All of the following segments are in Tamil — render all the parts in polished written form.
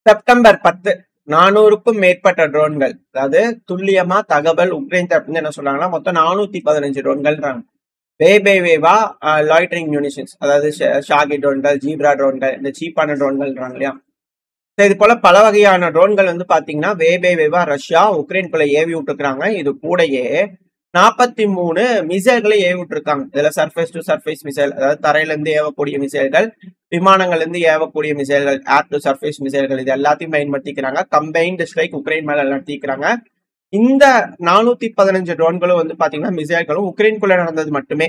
செப்டம்பர் 10 400க்கும் மேற்பட்ட ட்ரோன்கள், அதாவது துல்லியமா தகவல் உக்ரைன் தரப்பு என்ன சொல்றாங்கன்னா மொத்தம் 415 ட்ரோன்கள்ன்றாங்க. வேவா லாய்டரிங் ம்யூனிஷன்ஸ், அதாவது ஷாகி ட்ரோன்கள், ஜீப்ரா ட்ரோன்கள், இந்த சீப்பான ட்ரோன்கள்ன்றாங்க இல்லையா. இது போல பல வகையான ட்ரோன்கள் வந்து பாத்தீங்கன்னா வேவா ரஷ்யா உக்ரைனுக்குள்ள ஏவி விட்டுருக்காங்க. இது கூடயே 43 மிசைல்களை ஏவி விட்டுருக்காங்க. இதுல சர்ஃபேஸ் டு சர்ஃபேஸ் மிசைல், அதாவது தரையில இருந்து ஏவக்கூடிய மிசைல்கள், விமானங்கள்ல இருந்து ஏவக்கூடிய மிசைல்கள், ஏர் டு சர்ஃபேஸ் மிசைல்கள், இது எல்லாத்தையும் பயன்படுத்திக்கிறாங்க. கம்பைன்டு ஸ்ட்ரைக் உக்ரைன் மேல நடத்திக்கிறாங்க. இந்த 415 ட்ரோன்களும் வந்து பாத்தீங்கன்னா மிசைல்களும் உக்ரைனுக்குள்ள நடந்தது மட்டுமே.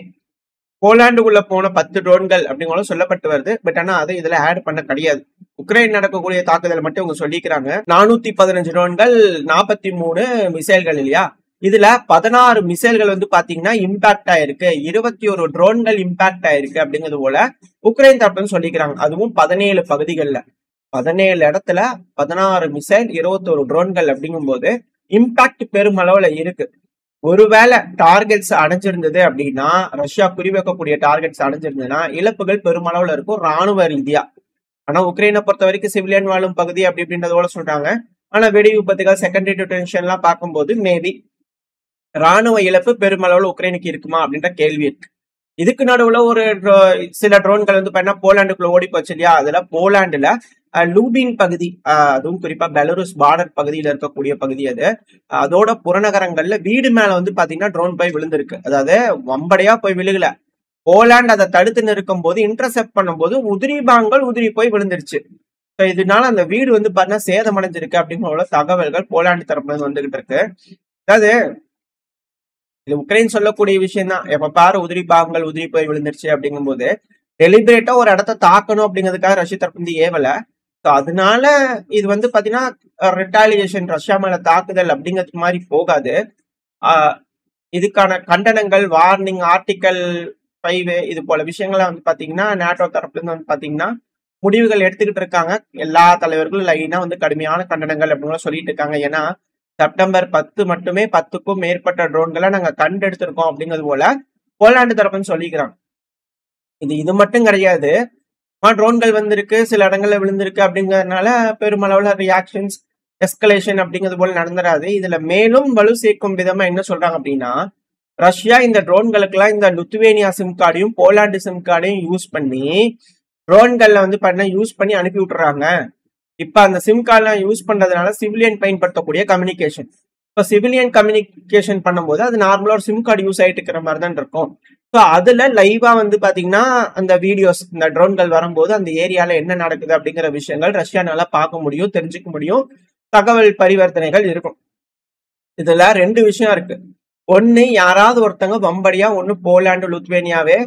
போலாண்டுக்குள்ள போன 10 ட்ரோன்கள் அப்படிங்களும் சொல்லப்பட்டு வருது. பட் ஆனா அதை இதுல ஆட் பண்ண கிடையாது. உக்ரைன் நடக்கக்கூடிய தாக்குதல் மட்டும் இவங்க சொல்லிக்கிறாங்க. 415 ட்ரோன்கள், 43 மிசைல்கள் இல்லையா. இதுல 16 மிசைல்கள் வந்து பாத்தீங்கன்னா இம்பாக்ட் ஆயிருக்கு, 21 ட்ரோன்கள் இம்பாக்ட் ஆயிருக்கு அப்படிங்கிறது போல உக்ரைன் தரப்புன்னு சொல்லிக்கிறாங்க. அதுவும் 17 பகுதிகள்ல 17 இடத்துல 16 மிசைல், 21 ட்ரோன்கள் அப்படிங்கும் போது இம்பாக்ட் பெருமளவுல இருக்கு. ஒருவேளை டார்கெட்ஸ் அடைஞ்சிருந்தது அப்படின்னா, ரஷ்யா குறிவைக்கக்கூடிய டார்கெட்ஸ் அடைஞ்சிருந்ததுன்னா இழப்புகள் பெருமளவுல இருக்கும் ராணுவ ரீதியா. ஆனா உக்ரைனை பொறுத்த வரைக்கும் சிவிலியன் வாழும் பகுதி அப்படி இப்படின்றதோட சொல்றாங்க. ஆனா வெடி விபத்துகள், செகண்டரி டிடென்ஷன் எல்லாம் பார்க்கும்போது மேபி ராணுவ இழப்பு பெருமளவுல உக்ரைனுக்கு இருக்குமா அப்படின்ற கேள்வி இருக்கு. இதுக்கு நடுவுல ஒரு சில ட்ரோன்கள் வந்து பார்த்தா போலாண்டுக்குள்ள ஓடி போச்சு இல்லையா. அதுல போலாண்டுல லூபின் பகுதி, அதுவும் குறிப்பா பெலருஸ் பார்டர் பகுதியில இருக்கக்கூடிய பகுதி அது. அதோட புறநகரங்கள்ல வீடு மேல வந்து பாத்தீங்கன்னா ட்ரோன் போய் விழுந்திருக்கு. அதாவது வம்படையா போய் விழுகல, போலாண்ட் அதை தடுத்து நிற்கும் போது இன்டர்செப்ட் பண்ணும்போது உதிரி போய் விழுந்துருச்சு. இதனால அந்த வீடு வந்து பாத்தீங்கன்னா சேதமடைஞ்சிருக்கு அப்படிங்கிற தகவல்கள் போலாண்டு தரப்புல இருந்து வந்துகிட்டு இருக்கு. அதாவது இது உக்ரைன் சொல்லக்கூடிய விஷயம் தான், எப்ப பாரு உதிரி போய் விழுந்துருச்சு அப்படிங்கும் போது டெலிபரேட்டா ஒரு இடத்த தாக்கணும் அப்படிங்கிறதுக்காக ரஷ்யா தரப்பு வந்து ஏவல. அதனால இது வந்து பாத்தீங்கன்னா ரிட்டாலியேஷன், ரஷ்யா மேல தாக்குதல் அப்படிங்கிறது மாதிரி போகாது. இதுக்கான கண்டனங்கள், வார்னிங், ஆர்டிக்கல் 5 இது போல விஷயங்களை வந்து பாத்தீங்கன்னா நேட்டோ தரப்புல இருந்து வந்து பாத்தீங்கன்னா முடிவுகள் எடுத்துக்கிட்டு இருக்காங்க. எல்லா தலைவர்களும் லைனா வந்து கடுமையான கண்டனங்கள் அப்படின்னு சொல்லிட்டு இருக்காங்க. ஏன்னா செப்டம்பர் 10 மட்டுமே 10க்கும் மேற்பட்ட ட்ரோன்களை நாங்க கண்டெடுத்திருக்கோம் அப்படிங்கிறது போல போலாண்டு தரப்புன்னு சொல்லிக்கிறாங்க. இது மட்டும் கிடையாது, ட்ரோன்கள் வந்திருக்கு, சில இடங்கள்ல விழுந்திருக்கு அப்படிங்கறதுனால பெருமளவுல ரியாக்ஷன்ஸ், எஸ்கலேஷன் அப்படிங்கிறது போல நடந்துடாது. இதுல மேலும் வலு சேர்க்கும் விதமா என்ன சொல்றாங்க அப்படின்னா, ரஷ்யா இந்த ட்ரோன்களுக்கெல்லாம் இந்த லுத்வேனியா சிம் கார்டையும் போலாண்டு சிம் கார்டையும் யூஸ் பண்ணி ட்ரோன்கள்ல வந்து யூஸ் பண்ணி அனுப்பி விட்டுறாங்க. இப்ப அந்த சிம் கார்டெல்லாம் யூஸ் பண்றதுனால சிவிலியன் பயன்படுத்தக்கூடிய கம்யூனிகேஷன், இப்ப சிவிலியன் கம்யூனிகேஷன் பண்ணும்போது அது நார்மலா ஒரு சிம் கார்டு யூஸ் ஆயிட்டு இருக்கிற மாதிரி தான் இருக்கும். ஸோ அதுல லைவா வந்து பாத்தீங்கன்னா அந்த வீடியோஸ், இந்த ட்ரோன்கள் வரும்போது அந்த ஏரியால என்ன நடக்குது அப்படிங்கிற விஷயங்கள் ரஷ்யானால பார்க்க முடியும், தெரிஞ்சுக்க முடியும், தகவல் பரிவர்த்தனைகள் இருக்கும். இதுல 2 விஷயம் இருக்கு. ஒண்ணு, யாராவது ஒருத்தங்க வம்படியா ஒண்ணு போலாண்டு லுத்வேனியாவே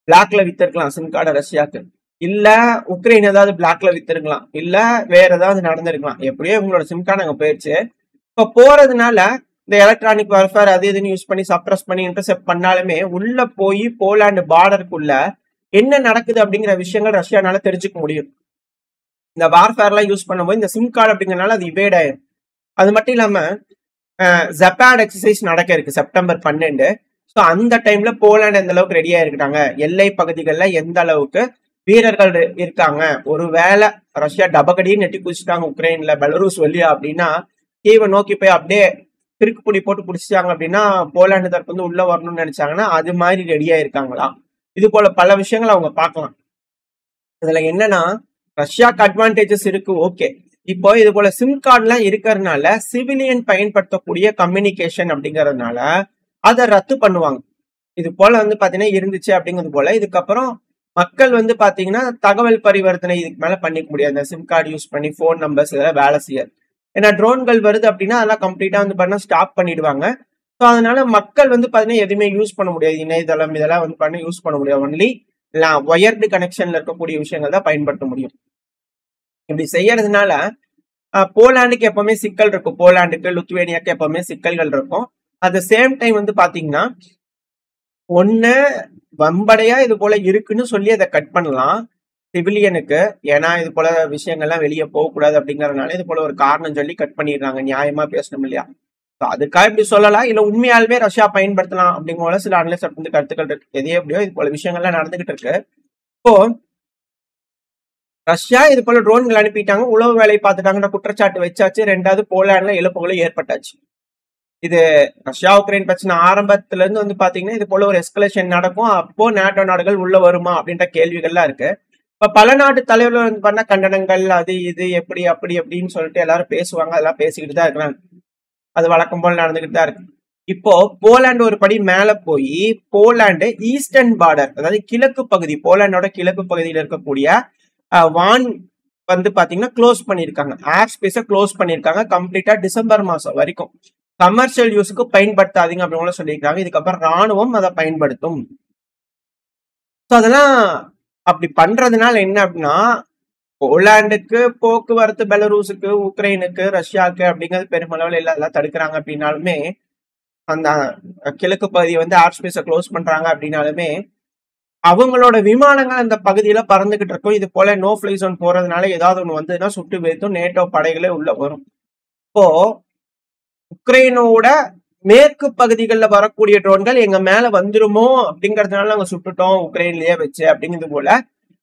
பிளாக்ல வித்திருக்கலாம் சிம் கார்டை ரஷ்யாக்கு, இல்ல உக்ரைன் ஏதாவது பிளாக்ல வித்திருக்கலாம், இல்ல வேற ஏதாவது நடந்திருக்கலாம். எப்படியோ இவங்களோட சிம் கார்டு அங்க போயிடுச்சு. இப்ப போறதுனால இந்த எலக்ட்ரானிக் வார்ஃபேர் அது இதுன்னு யூஸ் பண்ணி சப்ரஸ் பண்ணி இன்டர்செப்ட் பண்ணாலுமே உள்ள போய் போலாண்டு பார்டருக்குள்ள என்ன நடக்குது அப்படிங்கிற விஷயங்கள் ரஷ்யானால தெரிஞ்சுக்க முடியும். இந்த வார்ஃபேர் எல்லாம் யூஸ் பண்ணும்போது இந்த சிம் கார்டு அப்படிங்கறதுனால அது இவேட் ஆயிரும். அது மட்டும் இல்லாம ஜப்பாட் எக்ஸசைஸ் நடக்க இருக்கு செப்டம்பர் 12. ஸோ அந்த டைம்ல போலாண்டு எந்த அளவுக்கு ரெடியா இருக்காங்க, எல்லை பகுதிகளில் எந்த அளவுக்கு வீரர்கள் இருக்காங்க, ஒருவேளை ரஷ்யா டபக்கடியும் நெட்டி குதிச்சுட்டாங்க உக்ரைன்ல பெலரூஸ் வழியா அப்படின்னா கீவை நோக்கி போய் அப்படியே திருக்குப்புடி போட்டு பிடிச்சிட்டாங்க அப்படின்னா போலாண்டு தரப்பு வந்து உள்ள வரணும்னு நினைச்சாங்கன்னா அது மாதிரி ரெடியா இருக்காங்களா, இது போல பல விஷயங்கள் அவங்க பார்க்கலாம். இதுல என்னன்னா ரஷ்யாக்கு அட்வான்டேஜஸ் இருக்கு, ஓகே. இப்போ இது போல சிம் கார்டுலாம் இருக்கிறதுனால சிவிலியன் பயன்படுத்தக்கூடிய கம்யூனிகேஷன் அப்படிங்கறதுனால அதை ரத்து பண்ணுவாங்க. இது போல வந்து பாத்தீங்கன்னா இருந்துச்சு அப்படிங்கிறது போல இதுக்கப்புறம் மக்கள் வந்து பாத்தீங்கன்னா தகவல் பரிவர்த்தனை இதுக்கு மேல பண்ணிக்க முடியாது. இந்த சிம் கார்டு யூஸ் பண்ணி போன் நம்பர்ஸ் இதெல்லாம் வேலை செய்யாது. ஏன்னா ட்ரோன்கள் வருது அப்படின்னா அதெல்லாம் கம்ப்ளீட்டா வந்து பண்ண ஸ்டாப் பண்ணிடுவாங்க. ஸோ அதனால மக்கள் வந்து பாத்தீங்கன்னா எதுவுமே யூஸ் பண்ண முடியாது, இணையதளம் இதெல்லாம் வந்து பண்ண யூஸ் பண்ண முடியாது. ஒன்லி ஒயர்டு கனெக்ஷன்ல இருக்கக்கூடிய விஷயங்கள் தான் பயன்படுத்த முடியும். இப்படி செய்யறதுனால போலாண்டுக்கு எப்பவுமே சிக்கல் இருக்கும், போலாண்டுக்கு லுத்வேனியாக்கு எப்பவுமே சிக்கல்கள் இருக்கும். அட் த சேம் டைம் வந்து பாத்தீங்கன்னா ஒண்ணு வம்படையா இது போல இருக்குன்னு சொல்லி அதை கட் பண்ணலாம் சிவிலியனுக்கு, ஏன்னா இது போல விஷயங்கள்லாம் வெளியே போகக்கூடாது அப்படிங்கறதுனால இது போல ஒரு காரணம் சொல்லி கட் பண்ணிடுறாங்க. நியாயமா பேசணும் இல்லையா. அதுக்காக இப்படி சொல்லலாம், இல்ல உண்மையாலுமே ரஷ்யா பயன்படுத்தலாம் அப்படிங்கிற சில அனலிஸ்ட் வந்து கருத்துக்கள் இருக்கு. எதே எப்படியோ இது போல விஷயங்கள்லாம் நடந்துகிட்டு இருக்கு. இப்போ ரஷ்யா இது போல ட்ரோன்கள் அனுப்பிட்டாங்க, உளவு வேலை பார்த்துட்டாங்கன்ற குற்றச்சாட்டு வச்சாச்சு. 2வது போலாண்ட்ல இழப்புகளும் ஏற்பட்டாச்சு. இது ரஷ்யா உக்ரைன் பிரச்சனை ஆரம்பத்துல இருந்து வந்து பாத்தீங்கன்னா இது போல ஒரு எஸ்கலேஷன் நடக்கும். அப்போ நேட்டோ நாடுகள் உள்ள வருமா அப்படின்ற கேள்விகள்லாம் இருக்கு. இப்ப பல நாட்டு தலைவர்கள் வந்து பண்ண கண்டனங்கள் அது இது எப்படி அப்படி அப்படின்னு சொல்லிட்டு எல்லாரும் பேசுவாங்க. அதெல்லாம் பேசிக்கிட்டு தான் இருக்கிறாங்க. அது வழக்கம் போல நடந்துகிட்டு தான் இருக்கு. இப்போ போலாந்து ஒரு படி மேல போய் போலாந்து ஈஸ்டர்ன் பார்டர், அதாவது கிழக்கு பகுதி, போலாண்டோட கிழக்கு பகுதியில் இருக்கக்கூடிய வான் வந்து பாத்தீங்கன்னா க்ளோஸ் பண்ணிருக்காங்க. ஏர் ஸ்பேஸ க்ளோஸ் பண்ணிருக்காங்க கம்ப்ளீட்டா டிசம்பர் மாசம் வரைக்கும். கமர்ஷியல் யூஸுக்கு பயன்படுத்தாதீங்க அப்படின்னு சொல்லியிருக்காங்க. இதுக்கப்புறம் ராணுவம் அதை பயன்படுத்தும். ஸோ அதெல்லாம் அப்படி பண்றதுனால என்ன அப்படின்னா, போலாண்டுக்கு போக்குவரத்து, பெலரூஸுக்கு, உக்ரைனுக்கு, ரஷ்யாவுக்கு அப்படிங்கிறது பெருமளவில் எல்லாம் தடுக்கிறாங்க அப்படின்னாலுமே, அந்த கிழக்கு பகுதியை வந்து ஏர் ஸ்பேஸை க்ளோஸ் பண்றாங்க அப்படின்னாலுமே, அவங்களோட விமானங்கள் அந்த பகுதியில பறந்துகிட்டு இருக்கும். இது போல நோ ஃபிளை ஜோன் போறதுனால ஏதாவது ஒண்ணு வந்துன்னா சுட்டு வைத்தும் நேட்டோ படைகளே உள்ள வரும். இப்போ உக்ரைனோட மேற்கு பகுதிகளில் வரக்கூடிய ட்ரோன்கள் எங்க மேல வந்துருமோ அப்படிங்கறதுனால நாங்க சுட்டுட்டோம் உக்ரைன்லயே வச்சு அப்படிங்கிறது போல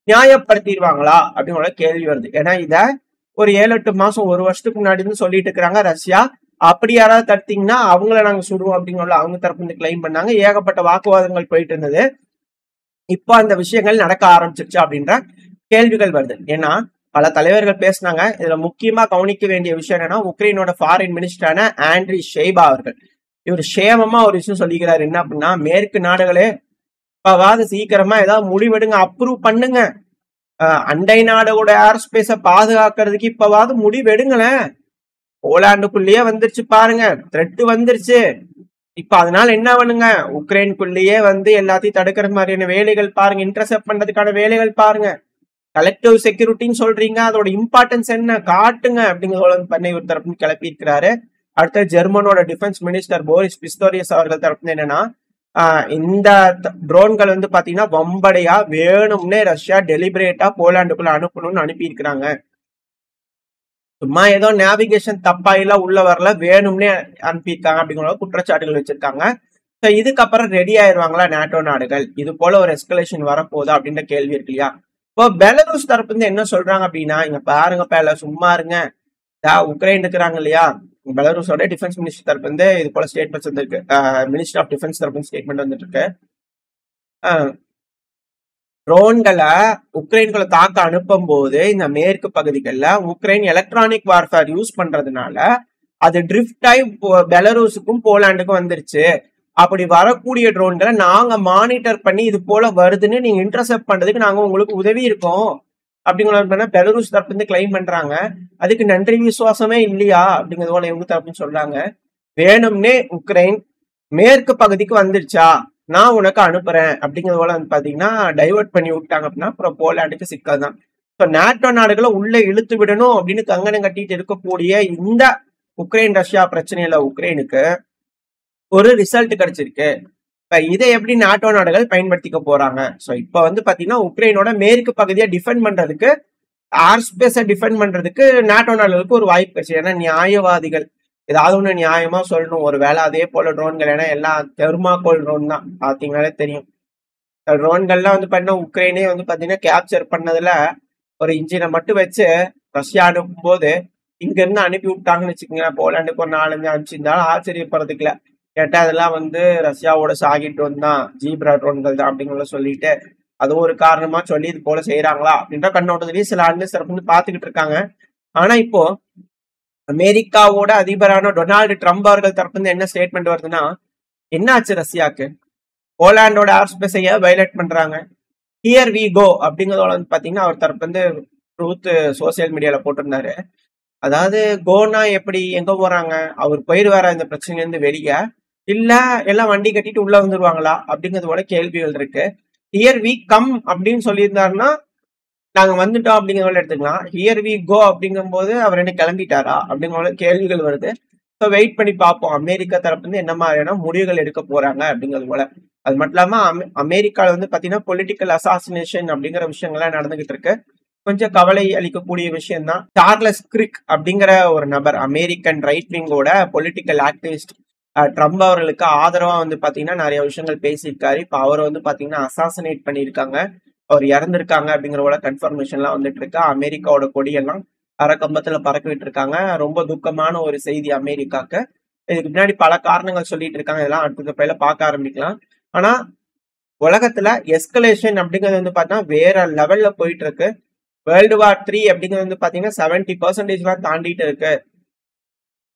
நியாயப்படுத்திடுவாங்களா அப்படிங்கிற கேள்வி வருது. ஏன்னா இத ஒரு 7-8 மாசம் 1 வருஷத்துக்கு முன்னாடி இருந்து சொல்லிட்டு இருக்கிறாங்க ரஷ்யா. அப்படி யாராவது தடுத்தீங்கன்னா அவங்கள நாங்க சுடுவோம் அப்படிங்கிற அவங்க தரப்பு வந்து கிளைம் பண்ணாங்க. ஏகப்பட்ட வாக்குவாதங்கள் போயிட்டு இருந்தது. இப்போ அந்த விஷயங்கள் நடக்க ஆரம்பிச்சிருச்சு அப்படின்ற கேள்விகள் வருது. ஏன்னா பல தலைவர்கள் பேசினாங்க. இதுல முக்கியமா கவனிக்க வேண்டிய விஷயம் என்னன்னா, உக்ரைனோட ஃபாரின் மினிஸ்டரான ஆண்ட்ரி ஷெய்பா அவர்கள், இவர் சேமமா ஒரு விஷயம் சொல்லிக்கிறாரு. என்ன அப்படின்னா, மேற்கு நாடுகளே இப்பவாது சீக்கிரமா ஏதாவது முடிவெடுங்க, அப்ரூவ் பண்ணுங்க. அண்டை நாடோட ஏர் ஸ்பேஸ பாதுகாக்கிறதுக்கு இப்பவாது முடிவெடுங்களேன். போலாண்டுக்குள்ளேயே வந்துருச்சு பாருங்க, த்ரெட் வந்துருச்சு. இப்ப அதனால என்ன பண்ணுங்க, உக்ரைனுக்குள்ளேயே வந்து எல்லாத்தையும் தடுக்கிற மாதிரியான வேலைகள் பாருங்க, இன்டர்செப்ட் பண்றதுக்கான வேலைகள் பாருங்க. கலெக்டிவ் செக்யூரிட்டின்னு சொல்றீங்க, அதோட இம்பார்ட்டன்ஸ் என்ன காட்டுங்க அப்படிங்கிறத பண்ணை ஒரு தரப்பு கிளப்பி இருக்கிறாரு. அடுத்த ஜெர்மனோட டிஃபென்ஸ் மினிஸ்டர் போரிஸ் பிஸ்டோரியஸ் அவர்கள் தரப்பு என்னன்னா, இந்த ட்ரோன்கள் வந்து பாத்தீங்கன்னா வம்படையா வேணும்னே ரஷ்யா டெலிபரேட்டா போலாண்டுக்குள்ள அனுப்பணும்னு அனுப்பி இருக்கிறாங்க. சும்மா ஏதோ நேவிகேஷன் தப்பா இல்ல உள்ள வரல, வேணும்னே அனுப்பியிருக்காங்க அப்படிங்கிற குற்றச்சாட்டுகள் வச்சிருக்காங்க. ஸோ இதுக்கப்புறம் ரெடி ஆயிடுவாங்களா நேட்டோ நாடுகள், இது போல ஒரு எஸ்கலேஷன் வரப்போகுதா அப்படின்ற கேள்வி இருக்கு இல்லையா. இப்போ பெலரூஸ் தரப்பு வந்து என்ன சொல்றாங்க அப்படின்னா, இங்க பாருங்க பேல சும்மா இருங்க, உக்ரைன் இருக்கிறாங்க இல்லையா, பெலரூஸோட டிஃபென்ஸ் மினிஸ்டர் தரப்பு வந்து இது போல ஸ்டேட்மெண்ட்ஸ் வந்துருக்கு. மினிஸ்டர் ஆஃப் டிஃபென்ஸ் தரப்பு ஸ்டேட்மெண்ட் வந்துட்டு இருக்கு. ட்ரோன்களை உக்ரைன்களை தாக்க அனுப்பும் போது இந்த மேற்கு பகுதிகளில் உக்ரைன் எலக்ட்ரானிக் வார்ஃபேர் யூஸ் பண்றதுனால அது ட்ரிஃப்ட் ஆகி பெலரூஸுக்கும் போலாண்டுக்கும் வந்துருச்சு. அப்படி வரக்கூடிய ட்ரோன்களை நாங்க மானிட்டர் பண்ணி இது போல வருதுன்னு நீங்க இன்டர்செப்ட் பண்றதுக்கு நாங்க உங்களுக்கு உதவி இருக்கோம் அப்படிங்கிற பெலரூஸ் தரப்பு வந்து கிளைம் பண்றாங்க. அதுக்கு நன்றி விசுவாசமே இல்லையா அப்படிங்கிறது போல இவங்க தரப்புன்னு சொல்றாங்க. வேணும்னே உக்ரைன் மேற்கு பகுதிக்கு வந்துருச்சா, நான் உனக்கு அனுப்புறேன் அப்படிங்கிறது போல வந்து பாத்தீங்கன்னா டைவர்ட் பண்ணி விட்டாங்க அப்படின்னா அப்புறம் போலாண்டுக்கு சிக்கல் தான். ஸோ நேட்டோ நாடுகளை உள்ள இழுத்து விடணும் அப்படின்னு கங்கணம் கட்டிட்டு இருக்கக்கூடிய இந்த உக்ரைன் ரஷ்யா பிரச்சனையில உக்ரைனுக்கு ஒரு ரிசல்ட் கிடைச்சிருக்கு. இப்ப இதை எப்படி நாட்டோ நாடுகள் பயன்படுத்திக்க போறாங்க. ஸோ இப்ப வந்து பாத்தீங்கன்னா உக்ரைனோட மேற்கு பகுதியை டிஃபெண்ட் பண்றதுக்கு, ஏர் ஸ்பேஸை டிஃபெண்ட் பண்றதுக்கு நாட்டோ நாடுகளுக்கு ஒரு வாய்ப்பு கிடைச்சு. ஏன்னா நியாயவாதிகள் ஏதாவது ஒண்ணு நியாயமா சொல்லணும். ஒரு வேலை அதே போல ட்ரோன்கள், ஏன்னா எல்லாம் தெர்மாகோல் ட்ரோன் தான் பாத்தீங்கன்னாலே தெரியும். ட்ரோன்கள்லாம் வந்து பாத்தீங்கன்னா உக்ரைனே வந்து பாத்தீங்கன்னா கேப்சர் பண்ணதுல ஒரு இன்ஜினை மட்டும் வச்சு ரஷ்யா அனுப்பும் போது இங்க இருந்து அனுப்பி விட்டாங்கன்னு வச்சுக்கோங்க. போலாண்டுக்கு ஒரு 4-5 அனுப்பிச்சிருந்தாலும் ஆச்சரியப்படுறதுக்குல. கேட்டா அதெல்லாம் வந்து ரஷ்யாவோட சாகிட்டு வந்தான், ஜீப்ரா ட்ரோன்கள் தான் அப்படிங்கிற சொல்லிட்டு அது ஒரு காரணமா சொல்லி இது போல செய்யறாங்களா அப்படின்ற கண்ணோட்டத்திலேயே சில ஆண்டு சிறப்பு வந்து பாத்துக்கிட்டு இருக்காங்க. ஆனா இப்போ அமெரிக்காவோட அதிபரான டொனால்டு ட்ரம்ப் அவர்கள் தரப்பு என்ன ஸ்டேட்மெண்ட் வருதுன்னா, என்ன ஆச்சு ரஷ்யாக்கு, போலாண்டோட ஏர் ஸ்பேஸைய வயலேட் பண்றாங்க, ஹியர் வி கோ அப்படிங்கிறதோட வந்து பாத்தீங்கன்னா அவர் தரப்பு வந்து ட்ரூத் சோசியல் மீடியால போட்டிருந்தாரு. அதாவது கோனா எப்படி எங்க போறாங்க, அவர் போயிடுவாரா இந்த பிரச்சனைல இருந்து வெளியே, இல்ல எல்லாம் வண்டி கட்டிட்டு உள்ள வந்துருவாங்களா அப்படிங்கிறது போல கேள்விகள் இருக்கு. ஹியர் வி கம் அப்படின்னு சொல்லியிருந்தாருன்னா நாங்க வந்துட்டோம் அப்படிங்கிறத எடுத்துக்கலாம். ஹியர் வி கோ அப்படிங்கும் போது அவர் என்ன கிளம்பிட்டாரா அப்படிங்கிற கேள்விகள் வருது. ஸோ வெயிட் பண்ணி பார்ப்போம் அமெரிக்கா தரப்பு வந்து என்ன மாதிரியான முடிவுகள் எடுக்க போறாங்க அப்படிங்கிறது போல. அது மட்டும் இல்லாம அமெரிக்கால வந்து பாத்தீங்கன்னா பொலிட்டிக்கல் அசாசினேஷன் அப்படிங்கிற விஷயங்கள்லாம் நடந்துகிட்டு இருக்கு. கொஞ்சம் கவலை அளிக்கக்கூடிய விஷயம் தான். சார்லஸ் கிரிக் அப்படிங்கிற ஒரு நபர், அமெரிக்கன் ரைட் விங்கோட பொலிட்டிக்கல் ஆக்டிவிஸ்ட், ட்ரம்ப் அவர்களுக்கு ஆதரவா வந்து பாத்தீங்கன்னா நிறைய விஷயங்கள் பேசியிருக்காரு. இப்ப அவரை வந்து பாத்தீங்கன்னா அசாசினேட் பண்ணியிருக்காங்க. அவர் இறந்திருக்காங்க அப்படிங்கிற கன்ஃபர்மேஷன்லாம் வந்துட்டு இருக்கு. அமெரிக்காவோட கொடியெல்லாம் அரைக்கம்பத்துல பறக்க விட்டு இருக்காங்க. ரொம்ப துக்கமான ஒரு செய்தி அமெரிக்காக்கு. இதுக்கு பின்னாடி பல காரணங்கள் சொல்லிட்டு இருக்காங்க. இதெல்லாம் அடுத்த பையில பார்க்க ஆரம்பிக்கலாம். ஆனா உலகத்துல எஸ்கலேஷன் அப்படிங்கிறது வந்து பார்த்தீங்கன்னா வேற லெவல்ல போயிட்டு இருக்கு. வேர்ல்டு வார் 3 அப்படிங்கிறது வந்து பாத்தீங்கன்னா 70% தாண்டிட்டு இருக்கு.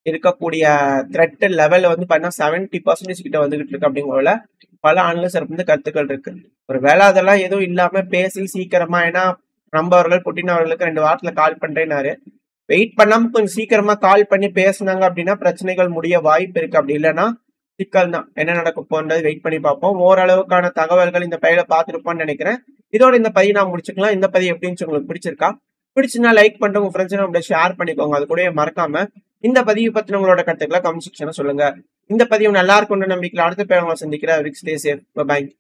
இருக்கக்கூடிய த்ரெட் லெவல் வந்து பாத்தீங்கன்னா 70% கிட்ட வந்துகிட்டு இருக்கு. அப்படிங்கிற பல அனலிஸ்டர் வந்து கருத்துக்கள் இருக்கு. ஒரு வேலை அதெல்லாம் எதுவும் இல்லாம பேசி சீக்கிரமா, ஏன்னா ட்ரம்ப் அவர்கள் புட்டின் அவர்களுக்கு 2 வாரத்துல கால் பண்றேன்னாரு. வெயிட் பண்ணாம கொஞ்சம் சீக்கிரமா கால் பண்ணி பேசுனாங்க அப்படின்னா பிரச்சனைகள் முடிய வாய்ப்பு இருக்கு. அப்படி இல்லைன்னா சிக்கல் தான். என்ன நடக்க போன்றது வெயிட் பண்ணி பார்ப்போம். ஓரளவுக்கான தகவல்கள் இந்த பையில பார்த்துருப்போம்னு நினைக்கிறேன். இதோட இந்த பதிவு நான் முடிச்சுக்கலாம். இந்த பதிவு எப்படின்னு உங்களுக்கு பிடிச்சிருக்கா? பிடிச்சுன்னா லைக் பண்ணிட்டு உங்க ஃப்ரெண்ட்ஸ் அப்படியே ஷேர் பண்ணிக்கோங்க. அது கூட மறக்காம இந்த பதிவு பத்தின உங்களோட கருத்துக்களை கமெண்ட் செக்ஷன்ல சொல்லுங்க. இந்த பதிவு நல்லா இருக்கும்னு நம்பிக்கையில் அடுத்த பேர் சந்திக்கிறேன். Stay safe. பை.